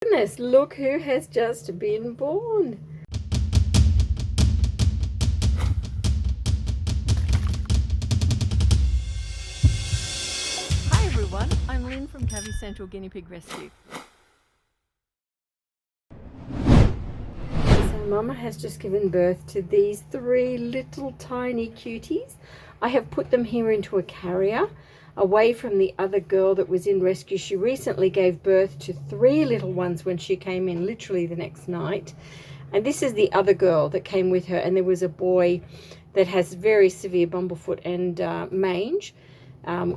Goodness, look who has just been born. Hi everyone, I'm Lynn from Cavi Central Guinea Pig Rescue. So Mama has just given birth to these three little tiny cuties. I have put them here into a carrier away from the other girl that was in rescue. She recently gave birth to three little ones when she came in literally the next night. And this is the other girl that came with her, and there was a boy that has very severe bumblefoot and mange,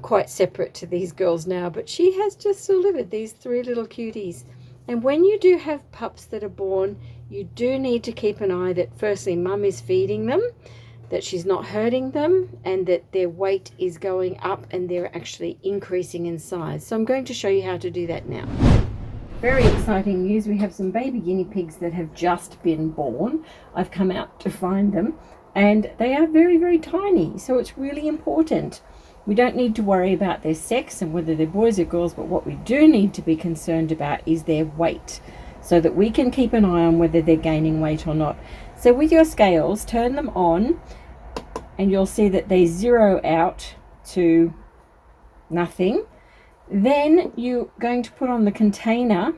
quite separate to these girls now, but she has just delivered these three little cuties. And when you do have pups that are born, you do need to keep an eye that firstly mum is feeding them, that she's not hurting them, and that their weight is going up and they're actually increasing in size. So I'm going to show you how to do that now. Very exciting news. We have some baby guinea pigs that have just been born. I've come out to find them, and they are very, very tiny. So it's really important. We don't need to worry about their sex and whether they're boys or girls, but what we do need to be concerned about is their weight, so that we can keep an eye on whether they're gaining weight or not. So with your scales, turn them on, and you'll see that they zero out to nothing. Then you're going to put on the container,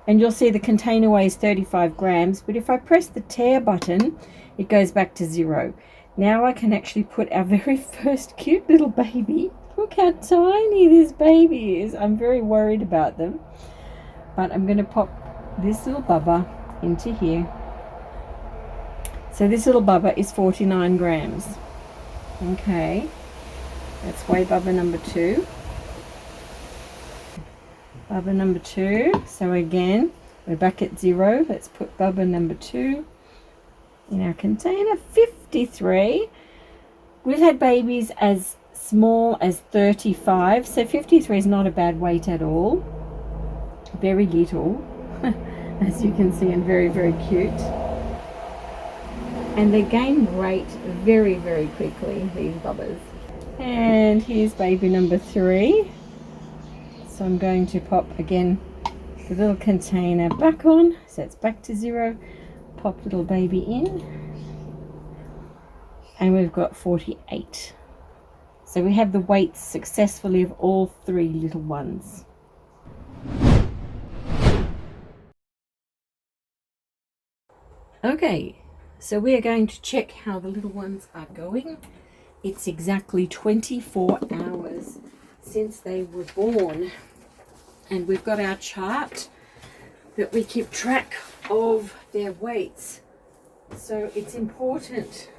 and you'll see the container weighs 35 grams, but if I press the tear button, it goes back to 0. Now I can actually put our very first cute little baby. Look how tiny this baby is. I'm very worried about them, but I'm going to pop this little bubba into here. So this little bubba is 49 grams. Okay, let's weigh bubba number 2. Bubba number 2. So again, we're back at 0. Let's put bubba number 2 in our container. 53. We've had babies as small as 35, so 53 is not a bad weight at all. Very little, as you can see, and very, very cute. And they gain weight very, very quickly, these bubbas. And here's baby number 3. So I'm going to pop again the little container back on, so it's back to 0. Pop little baby in, and we've got 48. So we have the weights successfully of all 3 little ones. Okay, so we are going to check how the little ones are going. It's exactly 24 hours since they were born, and we've got our chart that we keep track of their weights. So it's important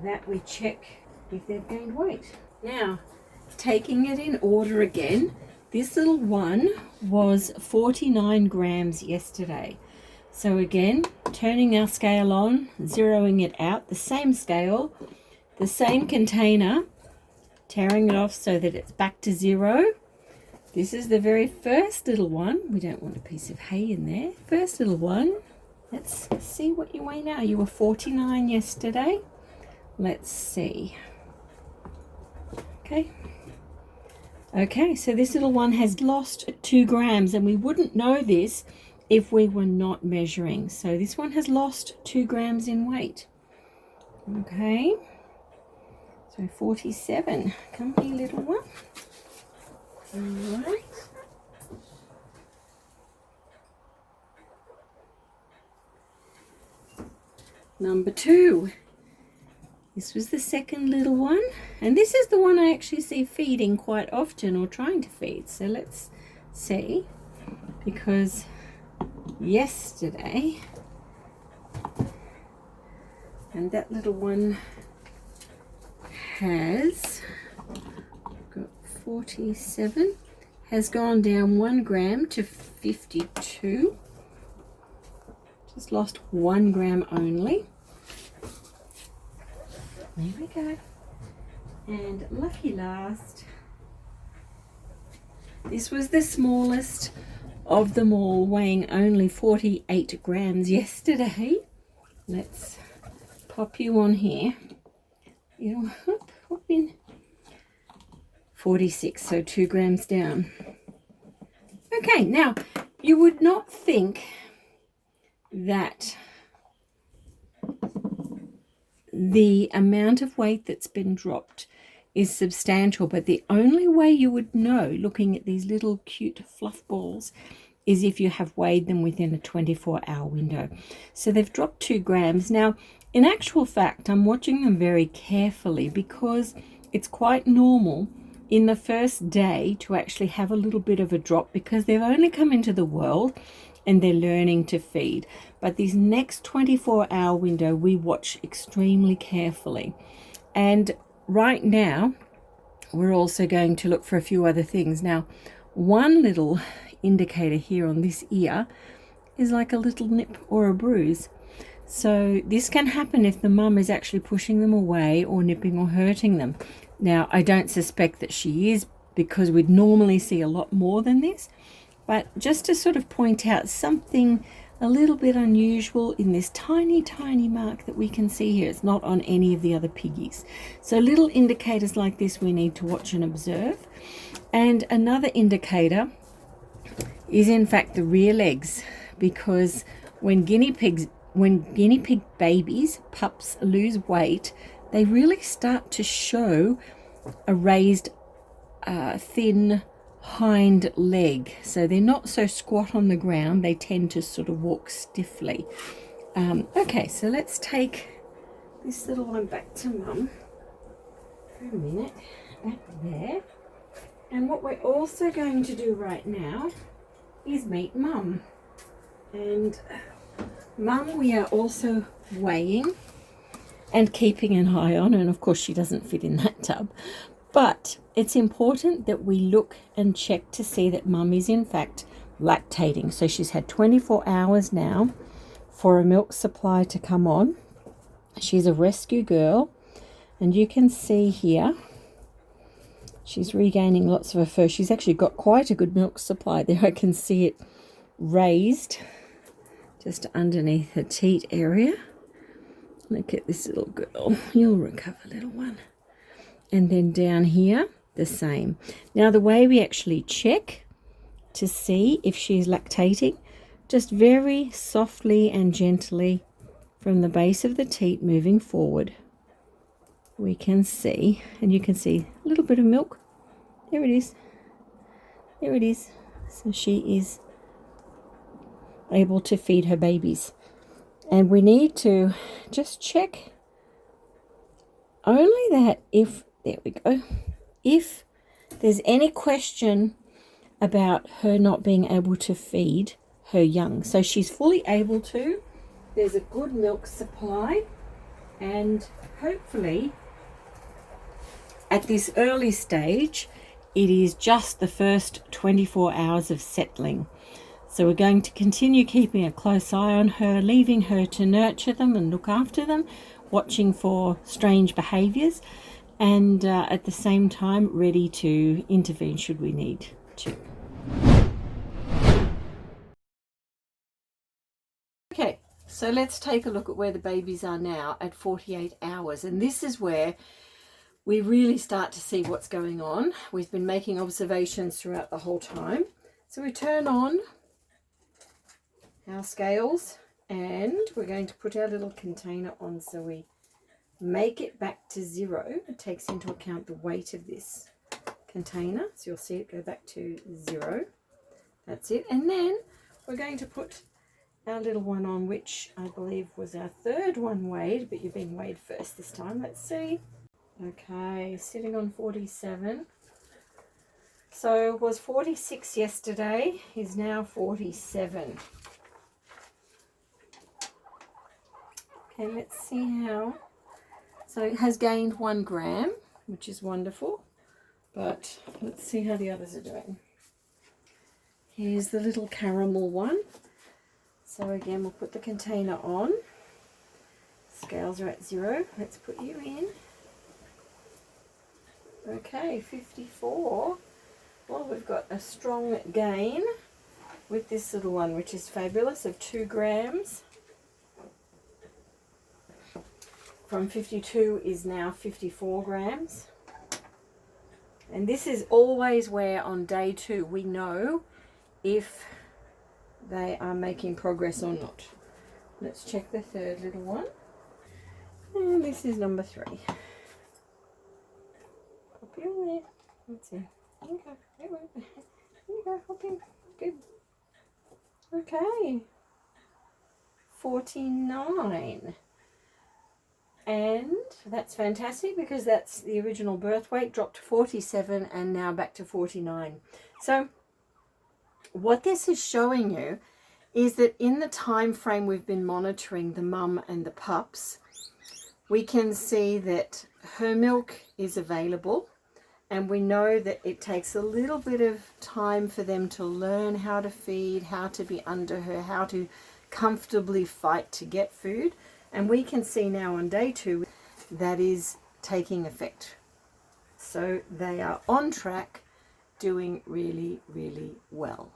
that we check if they've gained weight. Now, taking it in order again, this little one was 49 grams yesterday. So again, turning our scale on, zeroing it out, the same scale, the same container, tearing it off so that it's back to 0. This is the very first little one. We don't want a piece of hay in there. First little one. Let's see what you weigh now. You were 49 yesterday. Let's see. Okay, so this little one has lost 2 grams, and we wouldn't know this if we were not measuring. So this one has lost 2 grams in weight. Okay, so 47. Come here, little one. All right. Number 2. This was the second little one, and this is the one I actually see feeding quite often, or trying to feed. So let's see, because yesterday, and that little one has got 47, has gone down 1 gram to 52. Just lost 1 gram only. There we go. And lucky last, this was the smallest of them all, weighing only 48 grams yesterday. Let's pop you on here. You hop in. 46, so 2 grams down. Okay, now You would not think that the amount of weight that's been dropped is substantial, but the only way you would know looking at these little cute fluff balls is if you have weighed them within a 24-hour window. So they've dropped 2 grams. Now, in actual fact, I'm watching them very carefully because it's quite normal in the first day to actually have a little bit of a drop because they've only come into the world and they're learning to feed. But this next 24-hour window we watch extremely carefully. And right now we're also going to look for a few other things. Now, one little indicator here on this ear is like a little nip or a bruise. So this can happen if the mum is actually pushing them away or nipping or hurting them. Now, I don't suspect that she is because we'd normally see a lot more than this, but just to sort of point out something a little bit unusual in this tiny, tiny mark that we can see here. It's not on any of the other piggies. So little indicators like this we need to watch and observe. And another indicator is in fact the rear legs, because when guinea pig babies, pups, lose weight, they really start to show a raised thin hind leg. So they're not so squat on the ground, they tend to sort of walk stiffly. Okay, so let's take this little one back to mum for a minute, back there. And what we're also going to do right now is meet mum. And mum we are also weighing and keeping an eye on, and of course she doesn't fit in that tub. But it's important that we look and check to see that mum is in fact lactating. So she's had 24 hours now for a milk supply to come on. She's a rescue girl, and you can see here she's regaining lots of her fur. She's actually got quite a good milk supply there. I can see it raised just underneath her teat area. Look at this little girl. You'll recover, little one. And then down here, the same. Now, the way we actually check to see if she's lactating, just very softly and gently from the base of the teat moving forward, we can see, and you can see a little bit of milk. There it is. There it is. So she is able to feed her babies. And we need to just check only that if, there we go, if there's any question about her not being able to feed her young. So she's fully able to. There's a good milk supply, and hopefully at this early stage it is just the first 24 hours of settling. So we're going to continue keeping a close eye on her, leaving her to nurture them and look after them, watching for strange behaviours, and at the same time ready to intervene should we need to. Okay, so let's take a look at where the babies are now at 48 hours, and this is where we really start to see what's going on. We've been making observations throughout the whole time. So we turn on our scales and we're going to put our little container on so we make it back to 0. It takes into account the weight of this container, so you'll see it go back to 0. That's it. And then we're going to put our little one on, which I believe was our 3rd one weighed, but you're being weighed first this time. Let's see. Okay, sitting on 47. So was 46 yesterday, is now 47. Okay, let's see how. So it has gained 1 gram, which is wonderful, but let's see how the others are doing. Here's the little caramel one. So again, we'll put the container on. Scales are at 0. Let's put you in. Okay, 54. Well, we've got a strong gain with this little one, which is fabulous, of 2 grams. From 52 is now 54 grams. And this is always where on day 2 we know if they are making progress or not. Let's check the third little one. And this is number 3. Pop it in there. Let's see. Okay. There you go. Hop in. Good. Okay. 49. And that's fantastic because that's the original birth weight, dropped to 47 and now back to 49. So what this is showing you is that in the time frame we've been monitoring the mum and the pups, we can see that her milk is available, and we know that it takes a little bit of time for them to learn how to feed, how to be under her, how to comfortably fight to get food. And we can see now on day 2 that is taking effect. So they are on track, doing really, really well.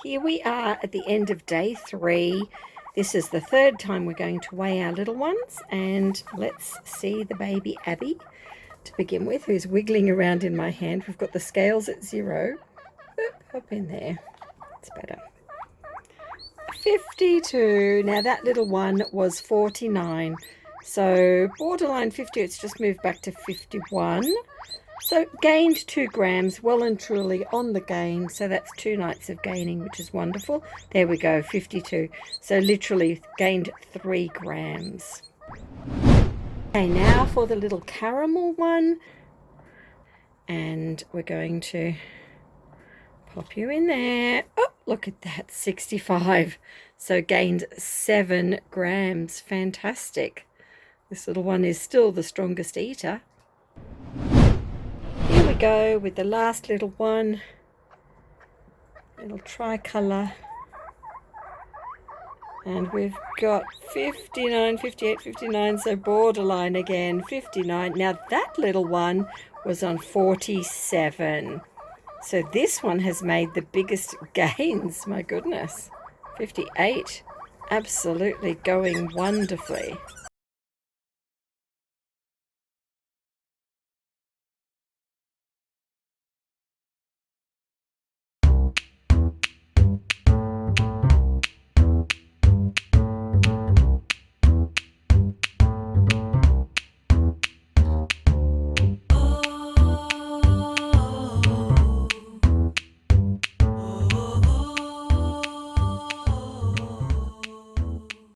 Here we are at the end of day 3. This is the 3rd time we're going to weigh our little ones, and let's see the baby Abby to begin with, who's wiggling around in my hand. We've got the scales at 0. Oop, hop in there. It's better. 52. Now that little one was 49. So borderline 50. It's just moved back to 51. So gained 2 grams, well and truly on the gain. So that's 2 nights of gaining, which is wonderful. There we go, 52. So literally gained 3 grams. Okay, now for the little caramel one. And we're going to pop you in there. Oh, look at that, 65. So gained 7 grams. Fantastic. This little one is still the strongest eater. Here we go with the last little one. Little tricolour. And we've got 59, 58, 59, so borderline again, 59. Now that little one was on 47. So this one has made the biggest gains, my goodness. 58, absolutely going wonderfully.